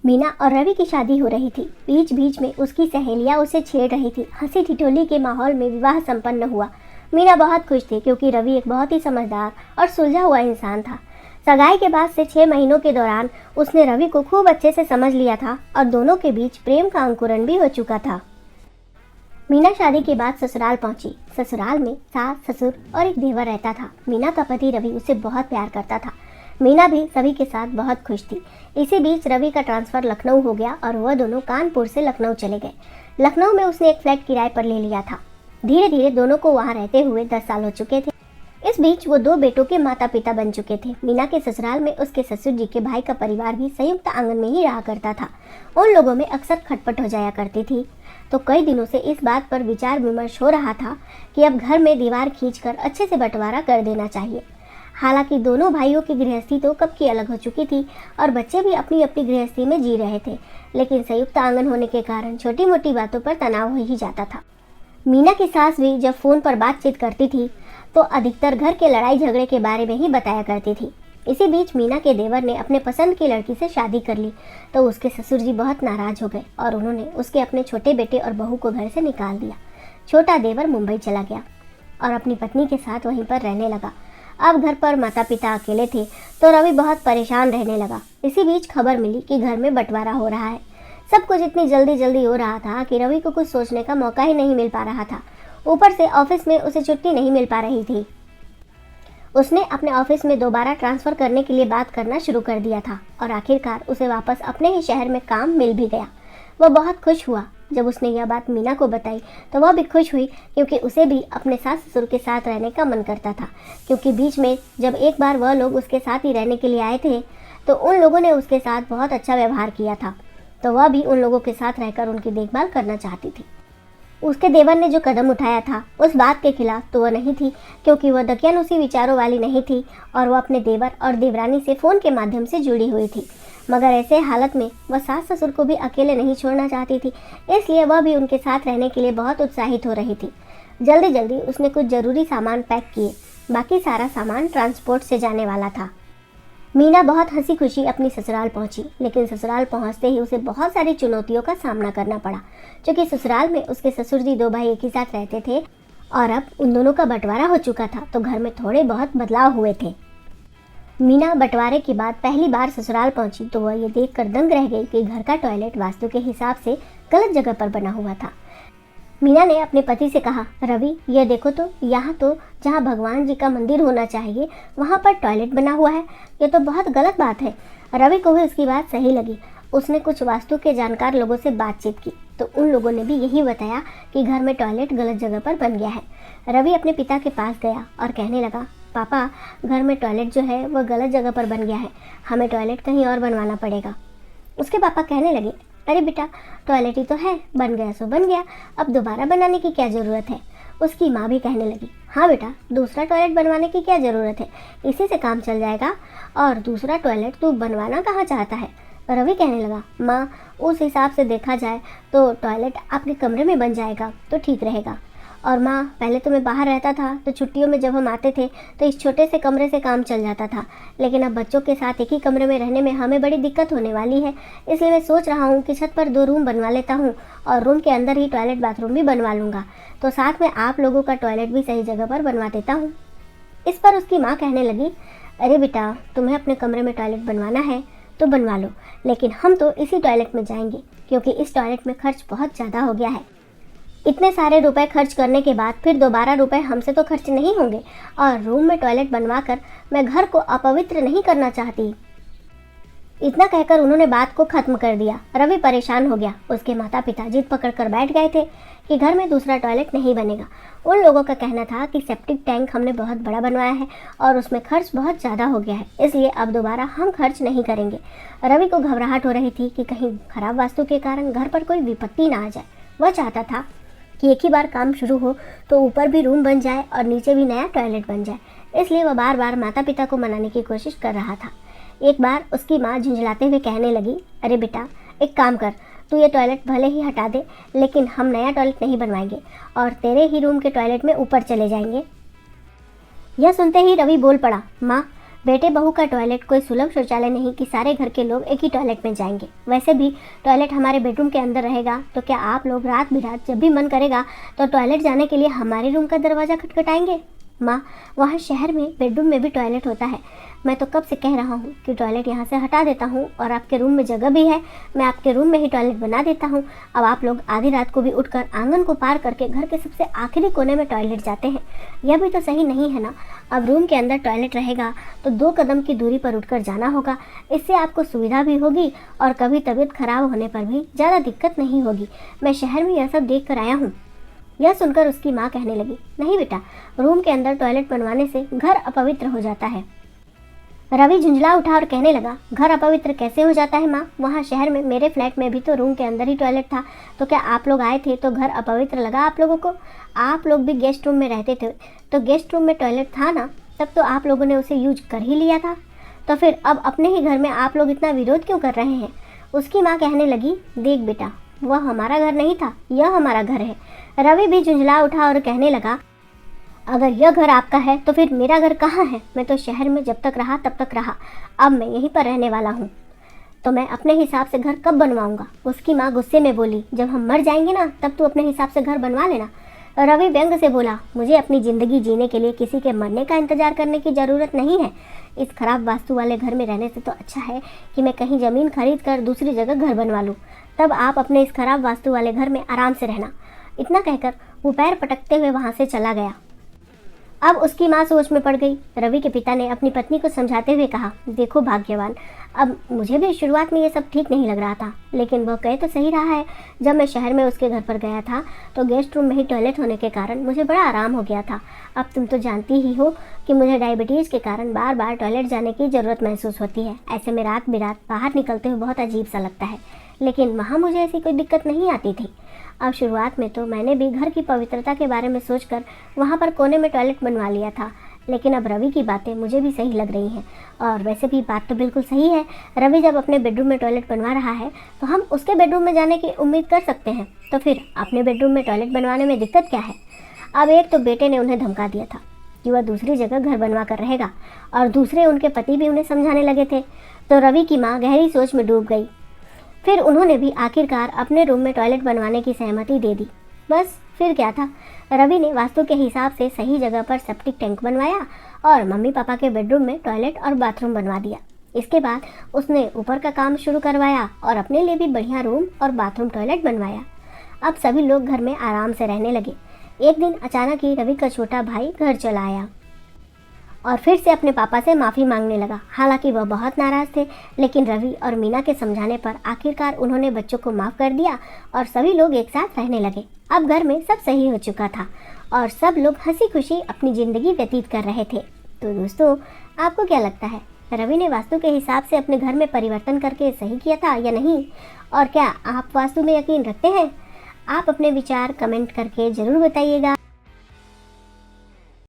मीना और रवि की शादी हो रही थी। बीच बीच में उसकी सहेलियां उसे छेड़ रही थी। हंसी ठिठोली के माहौल में विवाह संपन्न हुआ। मीना बहुत खुश थी क्योंकि रवि एक बहुत ही समझदार और सुलझा हुआ इंसान था। सगाई के बाद से 6 महीनों के दौरान उसने रवि को खूब अच्छे से समझ लिया था और दोनों के बीच प्रेम का अंकुरण भी हो चुका था। मीना शादी के बाद ससुराल पहुंची। ससुराल में सास, ससुर और एक देवर रहता था। मीना का पति रवि उसे बहुत प्यार करता था। मीना भी सभी के साथ बहुत खुश थी। इसी बीच रवि का ट्रांसफ़र लखनऊ हो गया और वह दोनों कानपुर से लखनऊ चले गए। लखनऊ में उसने एक फ्लैट किराए पर ले लिया था। धीरे धीरे दोनों को वहां रहते हुए 10 साल हो चुके थे। इस बीच वो 2 बेटों के माता पिता बन चुके थे। मीना के ससुराल में उसके ससुर जी के भाई का परिवार भी संयुक्त आंगन में ही रहा करता था। उन लोगों में अक्सर खटपट हो जाया करती थी। तो कई दिनों से इस बात पर विचार विमर्श हो रहा था कि अब घर में दीवार खींचकर अच्छे से बंटवारा कर देना चाहिए। हालांकि दोनों भाइयों की गृहस्थी तो कब की अलग हो चुकी थी और बच्चे भी अपनी अपनी गृहस्थी में जी रहे थे, लेकिन संयुक्त आंगन होने के कारण छोटी मोटी बातों पर तनाव हो ही जाता था। मीना की सास भी जब फ़ोन पर बातचीत करती थी तो अधिकतर घर के लड़ाई झगड़े के बारे में ही बताया करती थी। इसी बीच मीना के देवर ने अपने पसंद की लड़की से शादी कर ली तो उसके ससुर जी बहुत नाराज हो गए और उन्होंने उसके अपने छोटे बेटे और बहू को घर से निकाल दिया। छोटा देवर मुंबई चला गया और अपनी पत्नी के साथ वहीं पर रहने लगा। अब घर पर माता पिता अकेले थे तो रवि बहुत परेशान रहने लगा। इसी बीच खबर मिली कि घर में बंटवारा हो रहा है। सब कुछ इतनी जल्दी जल्दी हो रहा था कि रवि को कुछ सोचने का मौका ही नहीं मिल पा रहा था। ऊपर से ऑफिस में उसे छुट्टी नहीं मिल पा रही थी। उसने अपने ऑफिस में दोबारा ट्रांसफ़र करने के लिए बात करना शुरू कर दिया था और आखिरकार उसे वापस अपने ही शहर में काम मिल भी गया। वह बहुत खुश हुआ। जब उसने यह बात मीना को बताई तो वह भी खुश हुई क्योंकि उसे भी अपने सास ससुर के साथ रहने का मन करता था। क्योंकि बीच में जब एक बार वह लोग उसके साथ ही रहने के लिए आए थे तो उन लोगों ने उसके साथ बहुत अच्छा व्यवहार किया था, तो वह भी उन लोगों के साथ रहकर उनकी देखभाल करना चाहती थी। उसके देवर ने जो कदम उठाया था उस बात के खिलाफ तो वह नहीं थी, क्योंकि वह दकियानुसी विचारों वाली नहीं थी और वह अपने देवर और देवरानी से फ़ोन के माध्यम से जुड़ी हुई थी। मगर ऐसे हालत में वह सास ससुर को भी अकेले नहीं छोड़ना चाहती थी, इसलिए वह भी उनके साथ रहने के लिए बहुत उत्साहित हो रही थी। जल्दी जल्दी उसने कुछ ज़रूरी सामान पैक किए। बाकी सारा सामान ट्रांसपोर्ट से जाने वाला था। मीना बहुत हंसी खुशी अपनी ससुराल पहुंची, लेकिन ससुराल पहुंचते ही उसे बहुत सारी चुनौतियों का सामना करना पड़ा, क्योंकि ससुराल में उसके ससुर जी 2 भाई एक ही साथ रहते थे और अब उन दोनों का बंटवारा हो चुका था, तो घर में थोड़े बहुत बदलाव हुए थे। मीना बंटवारे के बाद पहली बार ससुराल पहुंची तो वह ये देखकर दंग रह गई कि घर का टॉयलेट वास्तु के हिसाब से गलत जगह पर बना हुआ था। मीना ने अपने पति से कहा, रवि यह देखो तो, यहाँ तो जहाँ भगवान जी का मंदिर होना चाहिए वहाँ पर टॉयलेट बना हुआ है, ये तो बहुत गलत बात है। रवि को भी उसकी बात सही लगी। उसने कुछ वास्तु के जानकार लोगों से बातचीत की तो उन लोगों ने भी यही बताया कि घर में टॉयलेट गलत जगह पर बन गया है। रवि अपने पिता के पास गया और कहने लगा, पापा घर में टॉयलेट जो है वह गलत जगह पर बन गया है, हमें टॉयलेट कहीं और बनवाना पड़ेगा। उसके पापा कहने लगे, अरे बेटा टॉयलेट ही तो है, बन गया सो बन गया, अब दोबारा बनाने की क्या ज़रूरत है। उसकी माँ भी कहने लगी, हाँ बेटा दूसरा टॉयलेट बनवाने की क्या ज़रूरत है, इसी से काम चल जाएगा, और दूसरा टॉयलेट तू बनवाना कहाँ चाहता है। रवि कहने लगा, माँ उस हिसाब से देखा जाए तो टॉयलेट आपके कमरे में बन जाएगा तो ठीक रहेगा। और माँ पहले तो मैं बाहर रहता था तो छुट्टियों में जब हम आते थे तो इस छोटे से कमरे से काम चल जाता था, लेकिन अब बच्चों के साथ एक ही कमरे में रहने में हमें बड़ी दिक्कत होने वाली है, इसलिए मैं सोच रहा हूँ कि छत पर 2 रूम बनवा लेता हूँ और रूम के अंदर ही टॉयलेट बाथरूम भी बनवा लूँगा, तो साथ में आप लोगों का टॉयलेट भी सही जगह पर बनवा देता हूँ। इस पर उसकी माँ कहने लगी, अरे बेटा तुम्हें अपने कमरे में टॉयलेट बनवाना है तो बनवा लो, लेकिन हम तो इसी टॉयलेट में जाएंगे क्योंकि इस टॉयलेट में खर्च बहुत ज़्यादा हो गया है। इतने सारे रुपए खर्च करने के बाद फिर दोबारा रुपए हमसे तो खर्च नहीं होंगे, और रूम में टॉयलेट बनवाकर मैं घर को अपवित्र नहीं करना चाहती। इतना कहकर उन्होंने बात को खत्म कर दिया। रवि परेशान हो गया। उसके माता पिता जिद पकड़कर बैठ गए थे कि घर में दूसरा टॉयलेट नहीं बनेगा। उन लोगों का कहना था कि सेप्टिक टैंक हमने बहुत बड़ा बनवाया है और उसमें खर्च बहुत ज़्यादा हो गया है, इसलिए अब दोबारा हम खर्च नहीं करेंगे। रवि को घबराहट हो रही थी कि कहीं खराब वास्तु के कारण घर पर कोई विपत्ति ना आ जाए। वह चाहता था कि एक ही बार काम शुरू हो तो ऊपर भी रूम बन जाए और नीचे भी नया टॉयलेट बन जाए, इसलिए वह बार बार माता पिता को मनाने की कोशिश कर रहा था। एक बार उसकी माँ झुंझलाते हुए कहने लगी, अरे बेटा एक काम कर, तू ये टॉयलेट भले ही हटा दे, लेकिन हम नया टॉयलेट नहीं बनवाएंगे और तेरे ही रूम के टॉयलेट में ऊपर चले जाएंगे। यह सुनते ही रवि बोल पड़ा, माँ बेटे बहू का टॉयलेट कोई सुलभ शौचालय नहीं कि सारे घर के लोग एक ही टॉयलेट में जाएंगे। वैसे भी टॉयलेट हमारे बेडरूम के अंदर रहेगा, तो क्या आप लोग रात बिरात जब भी मन करेगा तो टॉयलेट जाने के लिए हमारे रूम का दरवाज़ा खटखटाएंगे? माँ, वहाँ शहर में बेडरूम में भी टॉयलेट होता है। मैं तो कब से कह रहा हूँ कि टॉयलेट यहाँ से हटा देता हूँ, और आपके रूम में जगह भी है, मैं आपके रूम में ही टॉयलेट बना देता हूँ। अब आप लोग आधी रात को भी उठकर आंगन को पार करके घर के सबसे आखिरी कोने में टॉयलेट जाते हैं। यह भी तो सही नहीं है ना। अब रूम के अंदर टॉयलेट रहेगा तो 2 कदम की दूरी पर उठकर जाना होगा। इससे आपको सुविधा भी होगी और कभी तबीयत खराब होने पर भी ज़्यादा दिक्कत नहीं होगी। मैं शहर में यह सब देख कर आया हूँ। यह सुनकर उसकी माँ कहने लगी, नहीं बेटा, रूम के अंदर टॉयलेट बनवाने से घर अपवित्र हो जाता है। रवि झुंझला उठा और कहने लगा, घर अपवित्र कैसे हो जाता है माँ? वहाँ शहर में मेरे फ्लैट में भी तो रूम के अंदर ही टॉयलेट था, तो क्या आप लोग आए थे तो घर अपवित्र लगा आप लोगों को? आप लोग भी गेस्ट रूम में रहते थे तो गेस्ट रूम में टॉयलेट था ना, तब तो आप लोगों ने उसे यूज कर ही लिया था। तो फिर अब अपने ही घर में आप लोग इतना विरोध क्यों कर रहे हैं? उसकी माँ कहने लगी, देख बेटा, वह हमारा घर नहीं था, यह हमारा घर है। रवि भी झुंझला उठा और कहने लगा, अगर यह घर आपका है तो फिर मेरा घर कहाँ है? मैं तो शहर में जब तक रहा तब तक रहा, अब मैं यहीं पर रहने वाला हूँ, तो मैं अपने हिसाब से घर कब बनवाऊँगा? उसकी माँ गुस्से में बोली, जब हम मर जाएंगे ना तब तू अपने हिसाब से घर बनवा लेना। रवि व्यंग से बोला, मुझे अपनी ज़िंदगी जीने के लिए किसी के मरने का इंतजार करने की ज़रूरत नहीं है। इस खराब वास्तु वाले घर में रहने से तो अच्छा है कि मैं कहीं ज़मीन खरीद कर दूसरी जगह घर बनवा लूँ, तब आप अपने इस खराब वास्तु वाले घर में आराम से रहना। इतना कहकर वो पैर पटकते हुए वहाँ से चला गया। अब उसकी माँ सोच में पड़ गई। रवि के पिता ने अपनी पत्नी को समझाते हुए कहा, देखो भाग्यवान, अब मुझे भी शुरुआत में ये सब ठीक नहीं लग रहा था, लेकिन वह कह तो सही रहा है। जब मैं शहर में उसके घर पर गया था तो गेस्ट रूम में ही टॉयलेट होने के कारण मुझे बड़ा आराम हो गया था। अब तुम तो जानती ही हो कि मुझे डायबिटीज़ के कारण बार बार टॉयलेट जाने की ज़रूरत महसूस होती है। ऐसे में रात बिरात बाहर निकलते हुए बहुत अजीब सा लगता है, लेकिन वहाँ मुझे ऐसी कोई दिक्कत नहीं आती थी। अब शुरुआत में तो मैंने भी घर की पवित्रता के बारे में सोचकर वहाँ पर कोने में टॉयलेट बनवा लिया था, लेकिन अब रवि की बातें मुझे भी सही लग रही हैं। और वैसे भी बात तो बिल्कुल सही है, रवि जब अपने बेडरूम में टॉयलेट बनवा रहा है तो हम उसके बेडरूम में जाने की उम्मीद कर सकते हैं, तो फिर अपने बेडरूम में टॉयलेट बनवाने में दिक्कत क्या है? अब एक तो बेटे ने उन्हें धमका दिया था कि वह दूसरी जगह घर बनवा कर रहेगा, और दूसरे उनके पति भी उन्हें समझाने लगे थे, तो रवि की माँ गहरी सोच में डूब गई। फिर उन्होंने भी आखिरकार अपने रूम में टॉयलेट बनवाने की सहमति दे दी। बस फिर क्या था, रवि ने वास्तु के हिसाब से सही जगह पर सेप्टिक टैंक बनवाया और मम्मी पापा के बेडरूम में टॉयलेट और बाथरूम बनवा दिया। इसके बाद उसने ऊपर का काम शुरू करवाया और अपने लिए भी बढ़िया रूम और बाथरूम टॉयलेट बनवाया। अब सभी लोग घर में आराम से रहने लगे। एक दिन अचानक ही रवि का छोटा भाई घर चला आया और फिर से अपने पापा से माफ़ी मांगने लगा। हालांकि वह बहुत नाराज़ थे, लेकिन रवि और मीना के समझाने पर आखिरकार उन्होंने बच्चों को माफ़ कर दिया और सभी लोग एक साथ रहने लगे। अब घर में सब सही हो चुका था और सब लोग हंसी खुशी अपनी ज़िंदगी व्यतीत कर रहे थे। तो दोस्तों, आपको क्या लगता है, रवि ने वास्तु के हिसाब से अपने घर में परिवर्तन करके सही किया था या नहीं? और क्या आप वास्तु में यकीन रखते हैं? आप अपने विचार कमेंट करके ज़रूर बताइएगा।